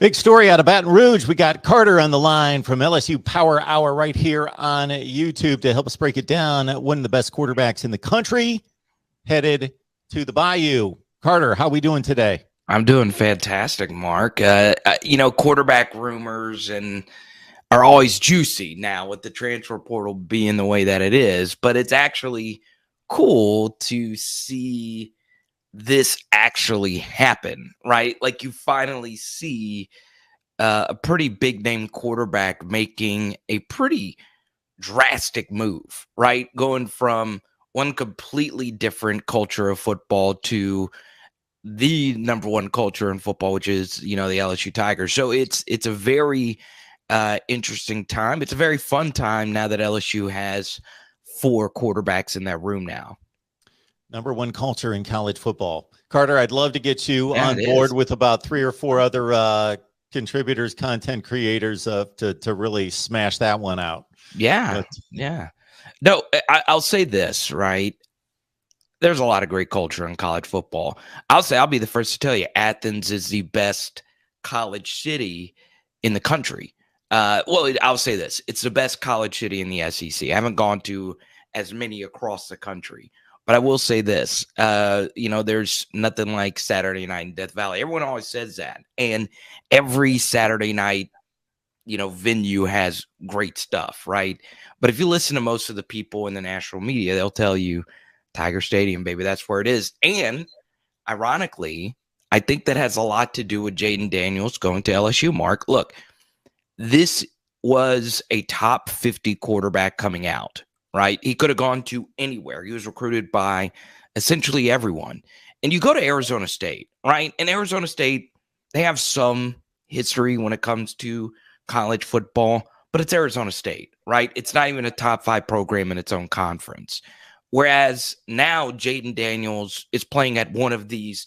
Big story out of Baton Rouge. We got Carter on the line from LSU Power Hour right here on YouTube to help us break it down. One of the best quarterbacks in the country headed to the Bayou. Carter, how we doing today? I'm doing fantastic, Mark. Quarterback rumors are always juicy now with the transfer portal being the way that it is, but it's actually cool to see this actually happen, right? Like you finally see a pretty big name quarterback making a pretty drastic move, right? Going from one completely different culture of football to the number one culture in football, which is, the LSU Tigers. So it's a very interesting time. It's a very fun time now that LSU has 4 quarterbacks in that room now. Number one culture in college football. Carter, I'd love to get you on board is. with about 3 or 4 other contributors, content creators to really smash that one out. Yeah. No, I'll say this, right? There's a lot of great culture in college football. I'll be the first to tell you, Athens is the best college city in the country. I'll say this. It's the best college city in the SEC. I haven't gone to as many across the country. But I will say this, there's nothing like Saturday night in Death Valley. Everyone always says that. And every Saturday night, venue has great stuff, right? But if you listen to most of the people in the national media, they'll tell you Tiger Stadium, baby, that's where it is. And ironically, I think that has a lot to do with Jayden Daniels going to LSU, Mark. Look, this was a top 50 quarterback coming out. Right? He could have gone to anywhere. He was recruited by essentially everyone. And you go to Arizona State, right? And Arizona State, they have some history when it comes to college football, but it's Arizona State, right? It's not even a top 5 program in its own conference. Whereas now Jayden Daniels is playing at one of these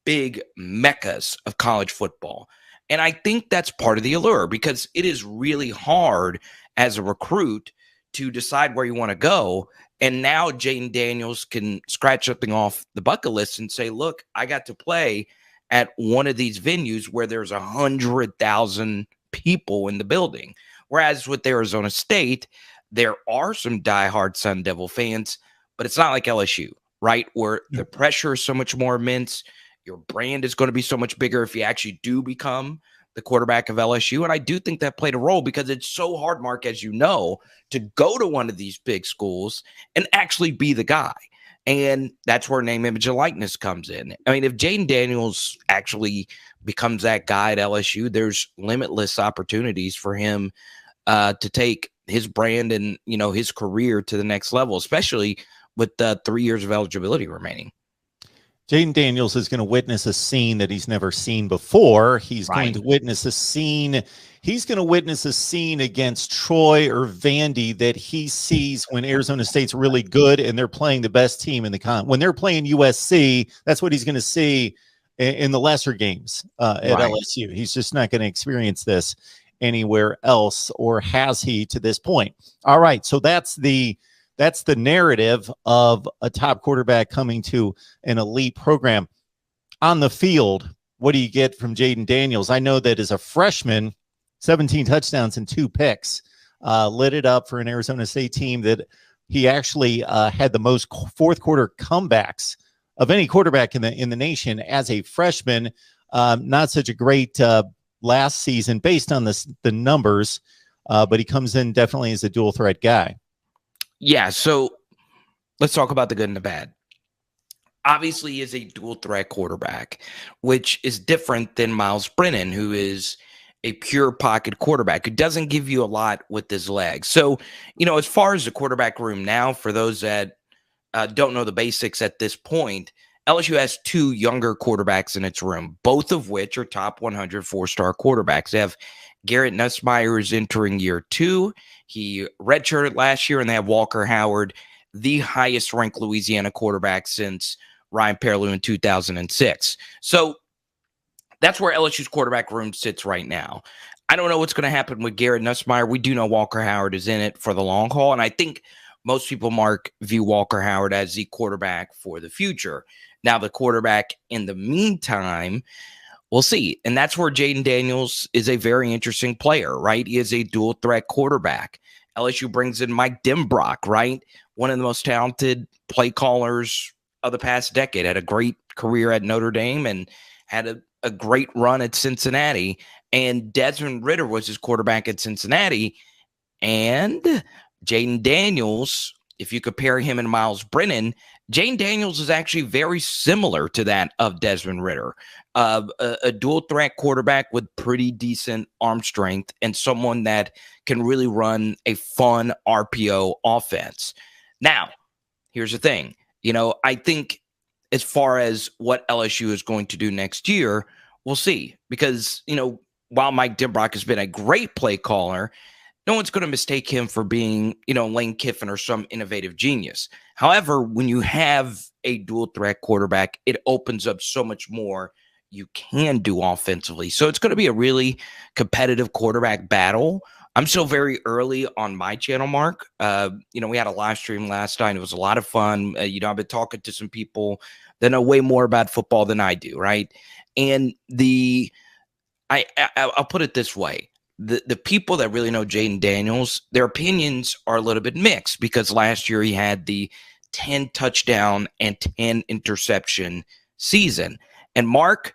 big meccas of college football. And I think that's part of the allure because it is really hard as a recruit to decide where you want to go. And now Jayden Daniels can scratch something off the bucket list and say, look, I got to play at one of these venues where there's 100,000 people in the building. Whereas with Arizona State, there are some diehard Sun Devil fans, but it's not like LSU, right? Where the pressure is so much more immense. Your brand is going to be so much bigger if you actually do become the quarterback of LSU. And I do think that played a role because it's so hard, Mark, as you know, to go to one of these big schools and actually be the guy. And that's where name, image, and likeness comes in. I mean, if Jayden Daniels actually becomes that guy at LSU, there's limitless opportunities for him to take his brand and, his career to the next level, especially with 3 years of eligibility remaining. Jayden Daniels is going to witness a scene that he's never seen before. He's going to witness a scene. He's going to witness a scene against Troy or Vandy that he sees when Arizona State's really good and they're playing the best team in the when they're playing USC. That's what he's going to see in the lesser games at LSU. He's just not going to experience this anywhere else, or has he to this point? All right, so that's the narrative of a top quarterback coming to an elite program. On the field, what do you get from Jayden Daniels? I know that as a freshman, 17 touchdowns and 2 picks, lit it up for an Arizona State team that he actually had the most fourth quarter comebacks of any quarterback in the nation as a freshman. Not such a great last season based on the numbers, but he comes in definitely as a dual threat guy. Yeah, so let's talk about the good and the bad. Obviously, he is a dual threat quarterback, which is different than Myles Brennan, who is a pure pocket quarterback who doesn't give you a lot with his legs. So, as far as the quarterback room now, for those that don't know the basics at this point, LSU has 2 younger quarterbacks in its room, both of which are top 100 4-star quarterbacks. They have Garrett Nussmeier is entering year 2. He redshirted last year, and they have Walker Howard, the highest ranked Louisiana quarterback since Ryan Perlew in 2006. So that's where LSU's quarterback room sits right now. I don't know what's going to happen with Garrett Nussmeier. We do know Walker Howard is in it for the long haul, and I think most people, Mark, view Walker Howard as the quarterback for the future. Now, the quarterback in the meantime, We'll see. And that's where Jayden Daniels is a very interesting player, right? He is a dual threat quarterback. LSU brings in Mike Dimbrock, right? One of the most talented play callers of the past decade. Had a great career at Notre Dame and had a great run at Cincinnati. And Desmond Ridder was his quarterback at Cincinnati. And Jayden Daniels, if you compare him and Myles Brennan, Jayden Daniels is actually very similar to that of Desmond Ridder. A dual threat quarterback with pretty decent arm strength and someone that can really run a fun RPO offense. Now, here's the thing. I think as far as what LSU is going to do next year, we'll see. Because, while Mike Dimbrock has been a great play caller, no one's going to mistake him for being, Lane Kiffin or some innovative genius. However, when you have a dual threat quarterback, it opens up so much more you can do offensively. So it's going to be a really competitive quarterback battle. I'm still very early on my channel, Mark. We had a live stream last night. It was a lot of fun. I've been talking to some people that know way more about football than I do, right? And I'll put it this way. The people that really know Jayden Daniels, their opinions are a little bit mixed because last year he had the 10 touchdown and 10 interception season. And Mark,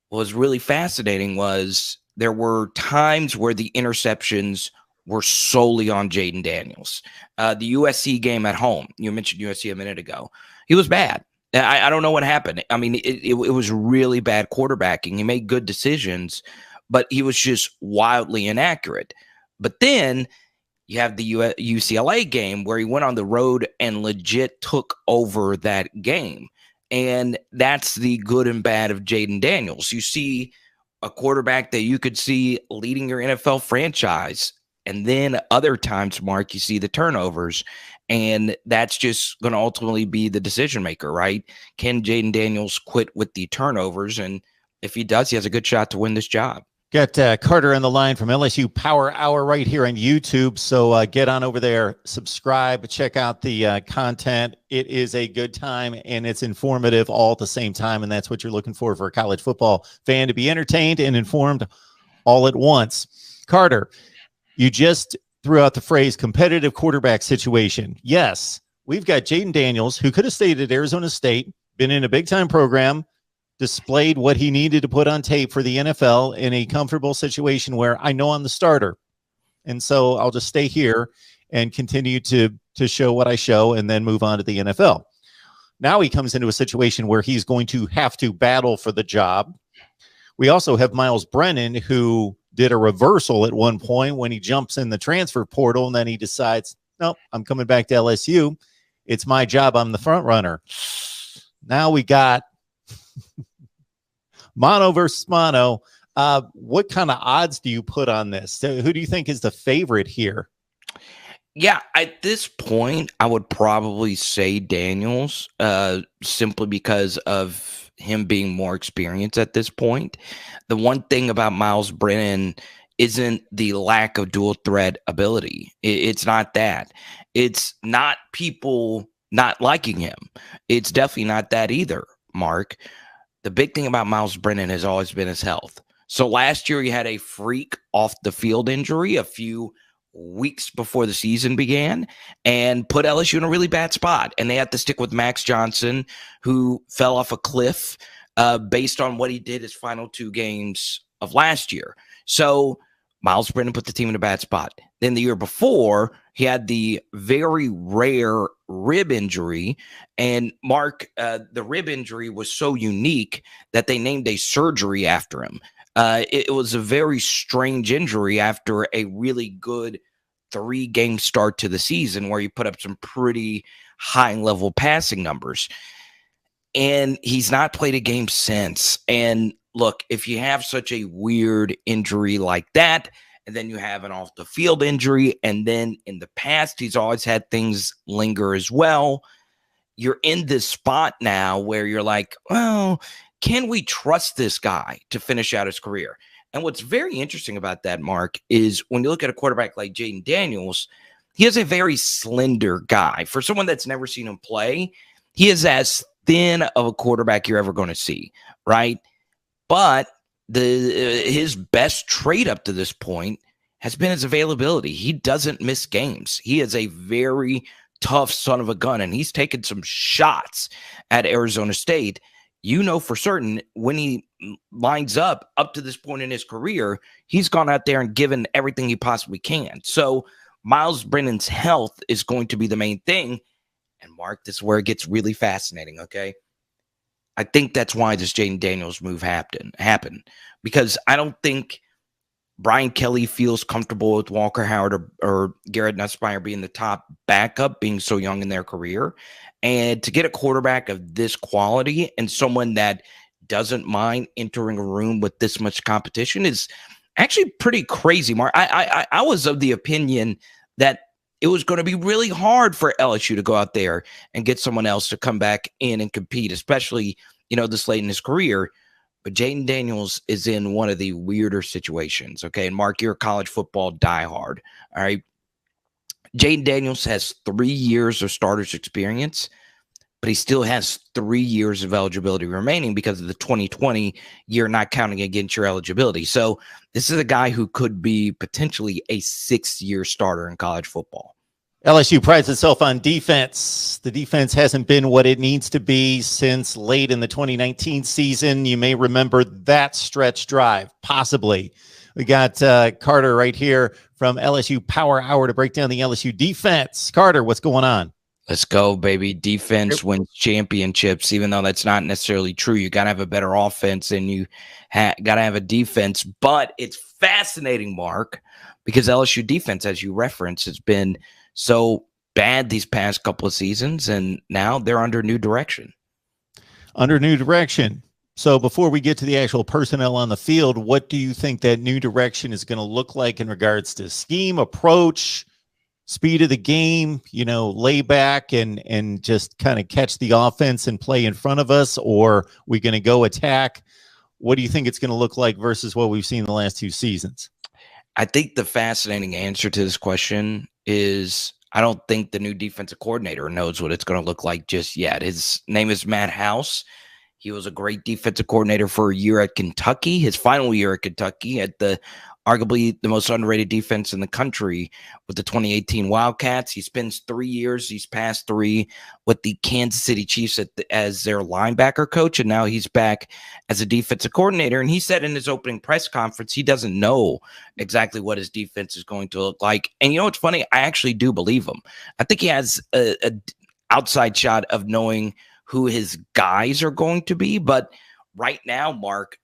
what was really fascinating was there were times where the interceptions were solely on Jayden Daniels. The USC game at home, you mentioned USC a minute ago, he was bad. I don't know what happened. I mean, it was really bad quarterbacking. He made good decisions, but he was just wildly inaccurate. But then you have the UCLA game where he went on the road and legit took over that game. And that's the good and bad of Jayden Daniels. You see a quarterback that you could see leading your NFL franchise. And then other times, Mark, you see the turnovers. And that's just going to ultimately be the decision maker, right? Can Jayden Daniels quit with the turnovers? And if he does, he has a good shot to win this job. Got Carter on the line from LSU Power Hour right here on YouTube. So get on over there, subscribe, check out the content. It is a good time and it's informative all at the same time. And that's what you're looking for a college football fan, to be entertained and informed all at once. Carter, you just threw out the phrase competitive quarterback situation. Yes, we've got Jayden Daniels, who could have stayed at Arizona State, been in a big-time program, displayed what he needed to put on tape for the NFL in a comfortable situation where I know I'm the starter. And so I'll just stay here and continue to show what I show and then move on to the NFL. Now he comes into a situation where he's going to have to battle for the job. We also have Myles Brennan, who did a reversal at one point when he jumps in the transfer portal and then he decides, nope, I'm coming back to LSU. It's my job. I'm the front runner. Now we got mono versus mono. What kind of odds do you put on this? Who do you think is the favorite here? Yeah, at this point, I would probably say Daniels, simply because of him being more experienced at this point. The one thing about Myles Brennan isn't the lack of dual threat ability. It's not that. It's not people not liking him. It's definitely not that either, Mark. The big thing about Myles Brennan has always been his health. So last year he had a freak off the field injury a few weeks before the season began and put LSU in a really bad spot. And they had to stick with Max Johnson, who fell off a cliff based on what he did his final 2 games of last year. So Myles Brennan put the team in a bad spot. Then the year before, he had the very rare rib injury. And Mark, the rib injury was so unique that they named a surgery after him. It was a very strange injury after a really good 3-game start to the season where he put up some pretty high-level passing numbers. And he's not played a game since. And look, if you have such a weird injury like that, and then you have an off-the-field injury, and then in the past, he's always had things linger as well, you're in this spot now where you're like, well, can we trust this guy to finish out his career? And what's very interesting about that, Mark, is when you look at a quarterback like Jayden Daniels, he is a very slender guy. For someone that's never seen him play, he is as thin of a quarterback you're ever going to see, right? But his best trait up to this point has been his availability. He doesn't miss games. He is a very tough son of a gun, and he's taken some shots at Arizona State. You know for certain when he lines up to this point in his career, he's gone out there and given everything he possibly can. So Myles Brennan's health is going to be the main thing. And Mark, this is where it gets really fascinating, okay? I think that's why this Jayden Daniels move happened, because I don't think Brian Kelly feels comfortable with Walker Howard or Garrett Nussmeier being the top backup, being so young in their career. And to get a quarterback of this quality and someone that doesn't mind entering a room with this much competition is actually pretty crazy, Mark. I was of the opinion that it was going to be really hard for LSU to go out there and get someone else to come back in and compete, especially, this late in his career. But Jayden Daniels is in one of the weirder situations, okay? And Mark, you're a college football diehard, all right? Jayden Daniels has 3 years of starters experience, but he still has 3 years of eligibility remaining because of the 2020 year not counting against your eligibility. So this is a guy who could be potentially a 6-year starter in college football. LSU prides itself on defense. The defense hasn't been what it needs to be since late in the 2019 season. You may remember that stretch drive, possibly. We got Carter right here from LSU Power Hour to break down the LSU defense. Carter, what's going on? Let's go, baby. Defense wins championships, even though that's not necessarily true. You got to have a better offense and you got to have a defense. But it's fascinating, Mark, because LSU defense, as you referenced, has been so bad these past couple of seasons, and now they're under new direction. Under new direction. So before we get to the actual personnel on the field, what do you think that new direction is going to look like in regards to scheme, approach, speed of the game, lay back and just kind of catch the offense and play in front of us, or we going to go attack? What do you think it's going to look like versus what we've seen the last 2 seasons? I think the fascinating answer to this question is I don't think the new defensive coordinator knows what it's going to look like just yet. His name is Matt House. He was a great defensive coordinator for a year at Kentucky. His final year at Kentucky at arguably the most underrated defense in the country with the 2018 Wildcats. He spends 3 years, these past 3, with the Kansas City Chiefs as their linebacker coach, and now he's back as a defensive coordinator. And he said in his opening press conference he doesn't know exactly what his defense is going to look like. And you know what's funny? I actually do believe him. I think he has a outside shot of knowing who his guys are going to be. But right now, Mark,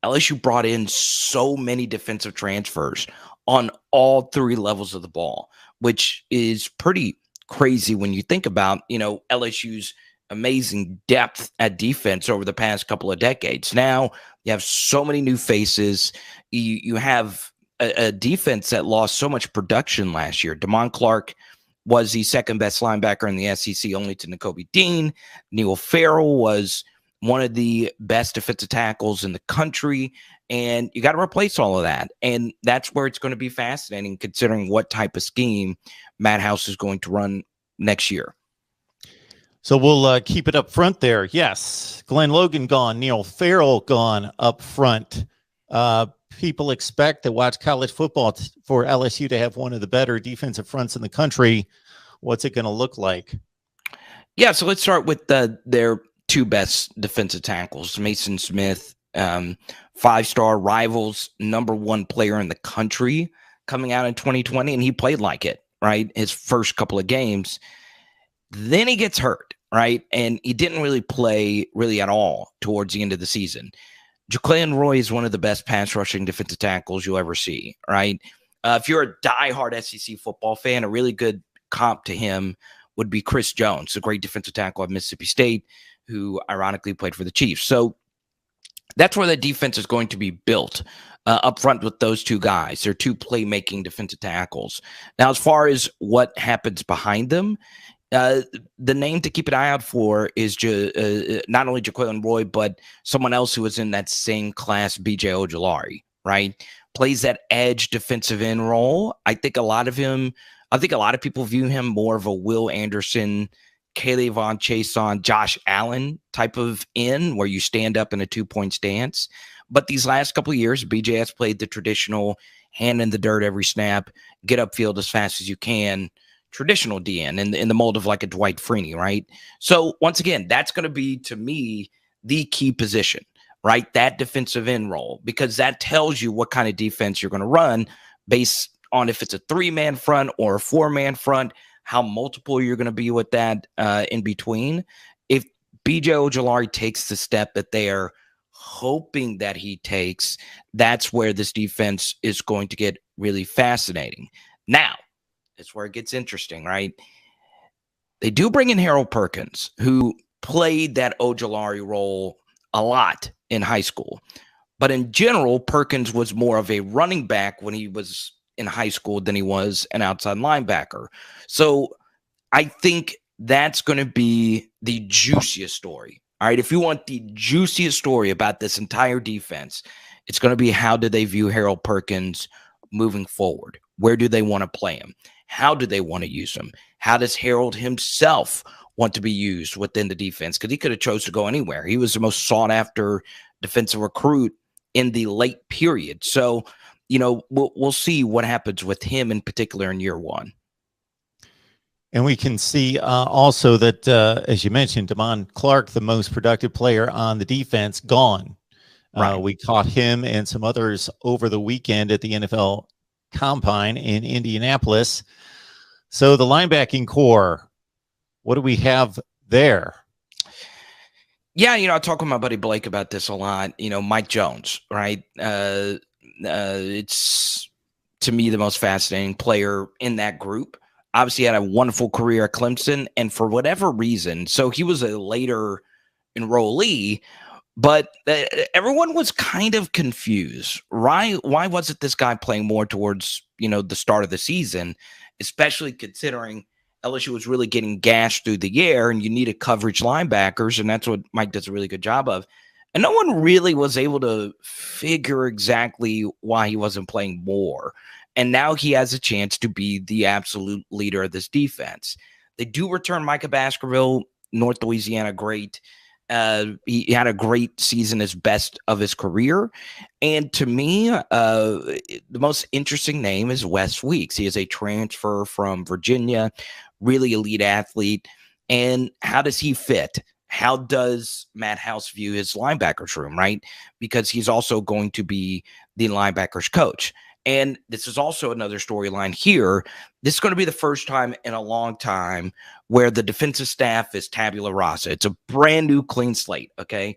LSU brought in so many defensive transfers on all 3 levels of the ball, which is pretty crazy when you think about, LSU's amazing depth at defense over the past couple of decades. Now you have so many new faces. You have a defense that lost so much production last year. Damon Clark was the second best linebacker in the SEC, only to Nakobe Dean. Neil Farrell was one of the best defensive tackles in the country, and you got to replace all of that. And that's where it's going to be fascinating considering what type of scheme Matt House is going to run next year. So we'll keep it up front there. Yes, Glenn Logan gone, Neil Farrell gone up front. People expect that watch college football for LSU to have one of the better defensive fronts in the country. What's it going to look like? Yeah, so let's start with their 2 best defensive tackles. Mason Smith, 5-star Rivals, #1 player in the country coming out in 2020, and he played like it, right? His first couple of games. Then he gets hurt, right? And he didn't really play at all towards the end of the season. Jaquelin Roy is one of the best pass rushing defensive tackles you'll ever see, right? If you're a diehard SEC football fan, a really good comp to him would be Chris Jones, a great defensive tackle at Mississippi State, who ironically played for the Chiefs. So that's where the defense is going to be built up front with those 2 guys. They're 2 playmaking defensive tackles. Now, as far as what happens behind them, the name to keep an eye out for is not only Jaquelin Roy, but someone else who was in that same class, B.J. Ojulari, right? Plays that edge defensive end role. I think a lot of people view him more of a Will Anderson Caleb Chason, Josh Allen type of in where you stand up in a 2-point stance. But these last couple of years, BJ has played the traditional hand in the dirt every snap, get upfield as fast as you can, traditional DN in the mold of like a Dwight Freeney, right? So once again, that's going to be, to me, the key position, right? That defensive end role, because that tells you what kind of defense you're going to run based on if it's a 3-man front or a 4-man front, how multiple you're going to be with that in between. If BJ Ojulari takes the step that they are hoping that he takes, that's where this defense is going to get really fascinating. Now, that's where it gets interesting, right? They do bring in Harold Perkins, who played that Ojulari role a lot in high school. But in general, Perkins was more of a running back when he was in high school than he was an outside linebacker. So I think that's going to be the juiciest story. All right, if you want the juiciest story about this entire defense, it's going to be how do they view Harold Perkins moving forward? Where do they want to play him? How do they want to use him? How does Harold himself want to be used within the defense? Because he could have chose to go anywhere. He was the most sought-after defensive recruit in the late period. So, we'll see what happens with him in particular in year one. And we can see also that, as you mentioned, Damon Clark, the most productive player on the defense, gone. Right. We caught him and some others over the weekend at the NFL Combine in Indianapolis. So the linebacking core, what do we have there? Yeah, I talk with my buddy Blake about this a lot. Mike Jones, right? It's, to me, the most fascinating player in that group. Obviously had a wonderful career at Clemson, and for whatever reason, so he was a later enrollee, but everyone was kind of confused. Why wasn't this guy playing more towards, the start of the season, especially considering LSU was really getting gashed through the air and you needed coverage linebackers, and that's what Mike does a really good job of. And no one really was able to figure exactly why he wasn't playing more. And now he has a chance to be the absolute leader of this defense. They do return Micah Baskerville, North Louisiana great. He had a great season, as best of his career. And to me, the most interesting name is Wes Weeks. He is a transfer from Virginia, really elite athlete. And how does he fit? How does Matt House view his linebackers room, right? Because he's also going to be the linebackers coach. And this is also another storyline here. This is going to be the first time in a long time where the defensive staff is tabula rasa. It's a brand new clean slate, okay?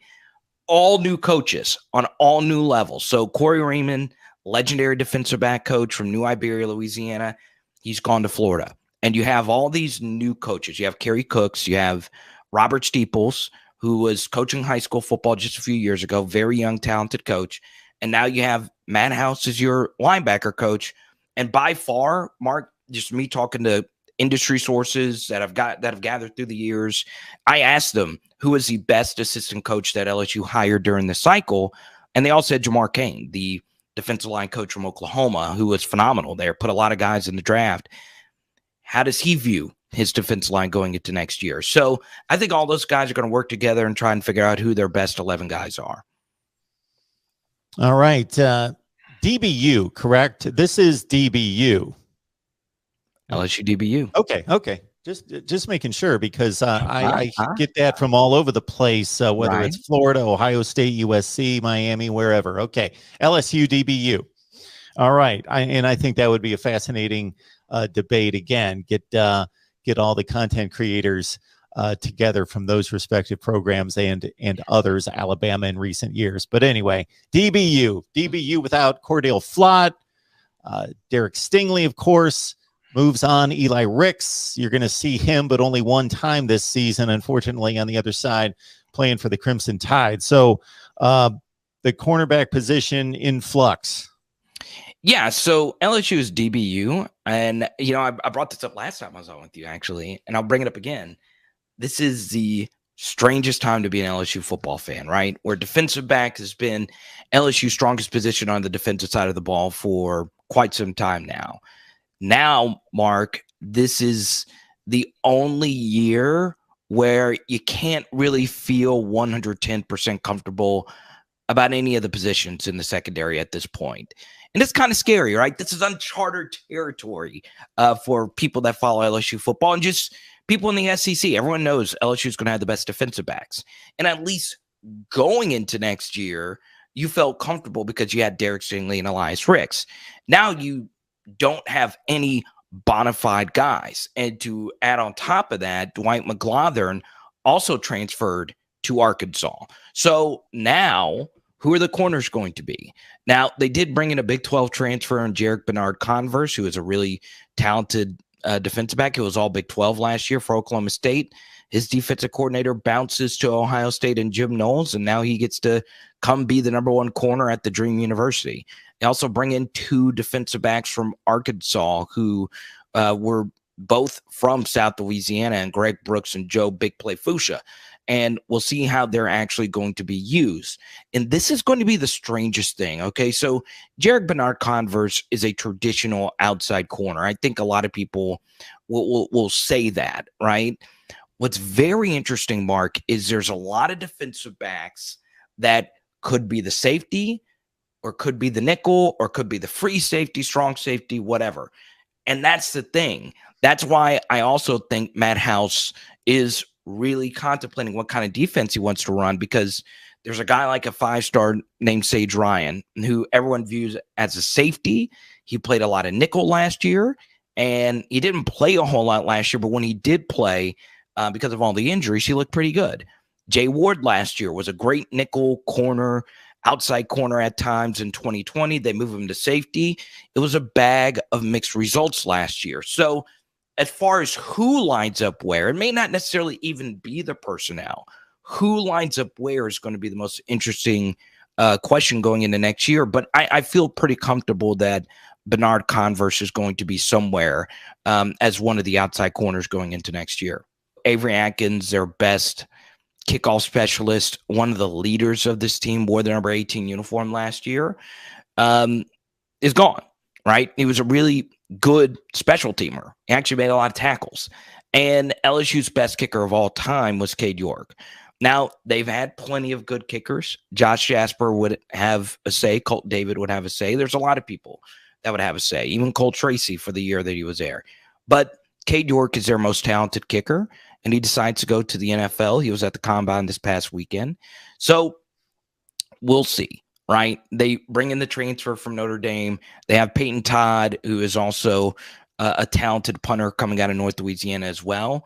All new coaches on all new levels. So Corey Raymond, legendary defensive back coach from New Iberia, Louisiana, he's gone to Florida. And you have all these new coaches. You have Kerry Cooks. You have Robert Steeples, who was coaching high school football just a few years ago, very young, talented coach. And now you have Matt House as your linebacker coach. And by far, Mark, just me talking to industry sources that have gathered through the years, I asked them who is the best assistant coach that LSU hired during the cycle. And they all said Jamar Cain, the defensive line coach from Oklahoma, who was phenomenal there, put a lot of guys in the draft. How does he view his defensive line going into next year? So I think all those guys are going to work together and try and figure out who their best 11 guys are. All right. DBU, correct? This is DBU. LSU DBU. Okay. Just making sure, because I get that from all over the place, whether it's Florida, Ohio State, USC, Miami, wherever. Okay. LSU DBU. All right. I think that would be a fascinating debate. Again, get all the content creators together from those respective programs and others, Alabama in recent years. But anyway, DBU without Cordale Flott, Derek Stingley, of course, moves on. Eli Ricks, you're going to see him, but only one time this season, unfortunately, on the other side, playing for the Crimson Tide. So the cornerback position in flux. Yeah, so LSU is DBU, and I brought this up last time I was on with you, actually, and I'll bring it up again. This is the strangest time to be an LSU football fan, right? Where defensive back has been LSU's strongest position on the defensive side of the ball for quite some time now. Now, Mark, this is the only year where you can't really feel 110% comfortable about any of the positions in the secondary at this point. And it's kind of scary, right? This is uncharted territory for people that follow LSU football and just people in the SEC. Everyone knows LSU is going to have the best defensive backs. And at least going into next year, you felt comfortable because you had Derek Stingley and Elias Ricks. Now you don't have any bona fide guys. And to add on top of that, Dwight McGlothern also transferred to Arkansas. So now, who are the corners going to be? Now, they did bring in a Big 12 transfer in Jarek Bernard-Converse, who is a really talented defensive back. He was all Big 12 last year for Oklahoma State. His defensive coordinator bounces to Ohio State and Jim Knowles, and now he gets to come be the #1 corner at the Dream University. They also bring in 2 defensive backs from Arkansas who were both from South Louisiana, and Greg Brooks and Joe Big Play Fuchsia. And we'll see how they're actually going to be used. And this is going to be the strangest thing, okay? So Jarek Bernard-Converse is a traditional outside corner. I think a lot of people will say that, right? What's very interesting, Mark, is there's a lot of defensive backs that could be the safety or could be the nickel or could be the free safety, strong safety, whatever. And that's the thing. That's why I also think Matt House is really contemplating what kind of defense he wants to run, because there's a guy like a 5-star named Sage Ryan who everyone views as a safety. He played a lot of nickel last year, and he didn't play a whole lot last year, but when he did play, because of all the injuries, he looked pretty good. Jay Ward last year was a great nickel corner, outside corner at times. In 2020. They moved him to safety. It was a bag of mixed results last year. So as far as who lines up where, it may not necessarily even be the personnel. Who lines up where is going to be the most interesting question going into next year. But I feel pretty comfortable that Bernard-Converse is going to be somewhere as one of the outside corners going into next year. Avery Atkins, their best kickoff specialist, one of the leaders of this team, wore the number 18 uniform last year, is gone, right? He was a really good special teamer. He actually made a lot of tackles. And LSU's best kicker of all time was Cade York. Now, they've had plenty of good kickers. Josh Jasper would have a say. Colt David would have a say. There's a lot of people that would have a say, even Cole Tracy for the year that he was there. But Cade York is their most talented kicker, and he decides to go to the NFL. He was at the Combine this past weekend. So we'll see, right? They bring in the transfer from Notre Dame. They have Peyton Todd, who is also a talented punter coming out of North Louisiana as well.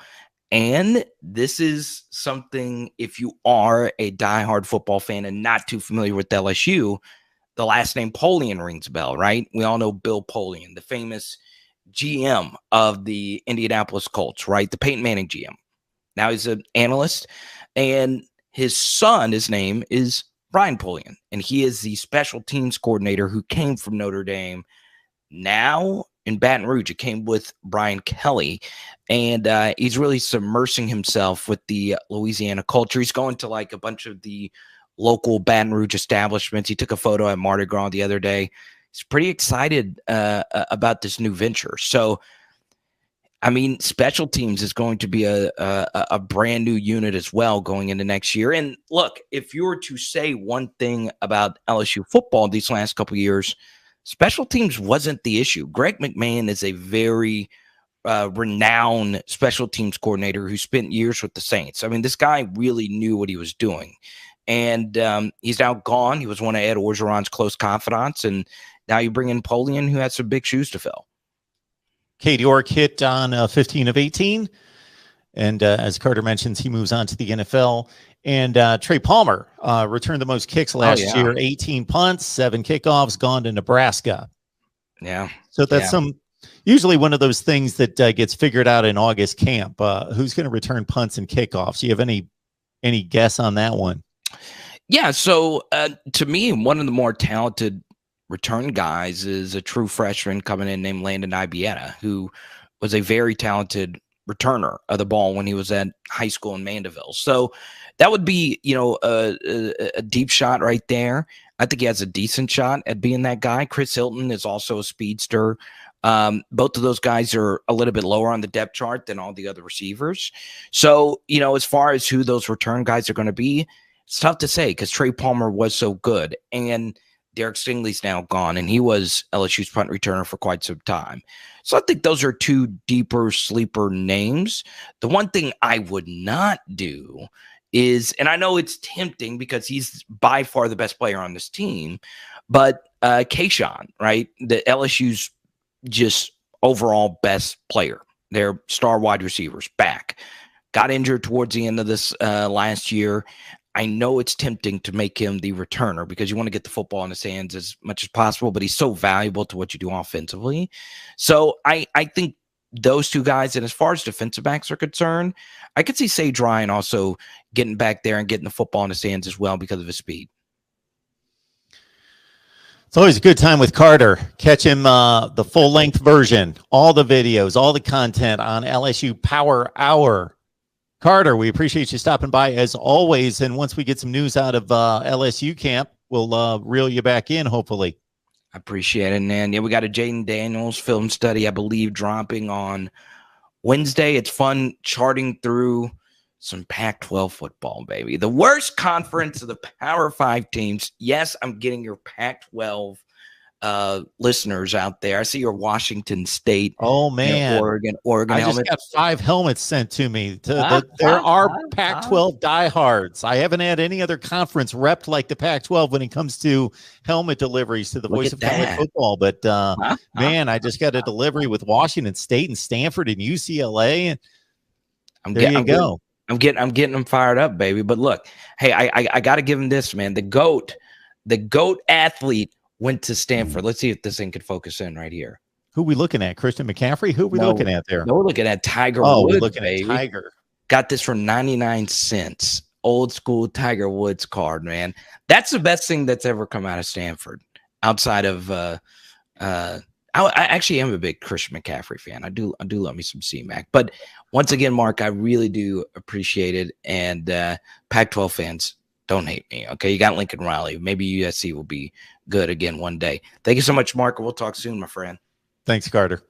And this is something, if you are a diehard football fan and not too familiar with LSU, the last name Polian rings a bell, right? We all know Bill Polian, the famous GM of the Indianapolis Colts, right? The Peyton Manning GM. Now he's an analyst, and his son, his name is Brian Polian, and he is the special teams coordinator who came from Notre Dame. Now in Baton Rouge, it came with Brian Kelly, and he's really submersing himself with the Louisiana culture. He's going to like a bunch of the local Baton Rouge establishments. He took a photo at Mardi Gras the other day. He's pretty excited about this new venture. So, I mean, special teams is going to be a brand new unit as well going into next year. And look, if you were to say one thing about LSU football these last couple of years, special teams wasn't the issue. Greg McMahon is a very renowned special teams coordinator who spent years with the Saints. I mean, this guy really knew what he was doing. And he's now gone. He was one of Ed Orgeron's close confidants. And now you bring in Polian, who has some big shoes to fill. Cade York hit on 15 of 18. And as Carter mentions, he moves on to the NFL. And Trey Palmer returned the most kicks last year, 18 punts, 7 kickoffs, gone to Nebraska. Yeah. So that's usually one of those things that gets figured out in August camp. Who's going to return punts and kickoffs? Do you have any guess on that one? Yeah. So to me, one of the more talented return guys is a true freshman coming in named Landon Ibieta, who was a very talented returner of the ball when he was at high school in Mandeville. So that would be, a deep shot right there. I think he has a decent shot at being that guy. Chris Hilton is also a speedster. Both of those guys are a little bit lower on the depth chart than all the other receivers. So, as far as who those return guys are going to be, it's tough to say because Trey Palmer was so good and Derek Stingley's now gone, and he was LSU's punt returner for quite some time. So I think those are two deeper sleeper names. The one thing I would not do is, and I know it's tempting because he's by far the best player on this team, but Kayshawn, right? The LSU's just overall best player. Their star wide receivers back. Got injured towards the end of this last year. I know it's tempting to make him the returner because you want to get the football in his hands as much as possible, but he's so valuable to what you do offensively. So I think those two guys, and as far as defensive backs are concerned, I could see Sage Ryan also getting back there and getting the football in his hands as well because of his speed. It's always a good time with Carter. Catch him the full-length version, all the videos, all the content on LSU Power Hour. Carter, we appreciate you stopping by as always. And once we get some news out of LSU camp, we'll reel you back in, hopefully. I appreciate it, man. Yeah, we got a Jayden Daniels film study, I believe, dropping on Wednesday. It's fun charting through some Pac-12 football, baby. The worst conference of the Power 5 teams. Yes, I'm getting your Pac-12 listeners out there. I see your Washington State. Oh man, Oregon. I just got 5 helmets sent to me. There are Pac-12 diehards. I haven't had any other conference repped like the Pac-12 when it comes to helmet deliveries to the voice of college football. But man, I just got a delivery with Washington State and Stanford and UCLA. And there you go. I'm getting them fired up, baby. But look, hey, I got to give him this, man. The GOAT athlete went to Stanford. Let's see if this thing could focus in right here. Who we looking at? Christian McCaffrey? Who are we looking at there? No, we're looking at Tiger Woods, we're looking at Tiger. Got this for 99 cents. Old school Tiger Woods card, man. That's the best thing that's ever come out of Stanford. Outside of I actually am a big Christian McCaffrey fan. I do love me some C-Mac. But once again, Mark, I really do appreciate it. And Pac-12 fans, don't hate me, okay? You got Lincoln Riley. Maybe USC will be good again one day. Thank you so much, Mark. We'll talk soon, my friend. Thanks, Carter.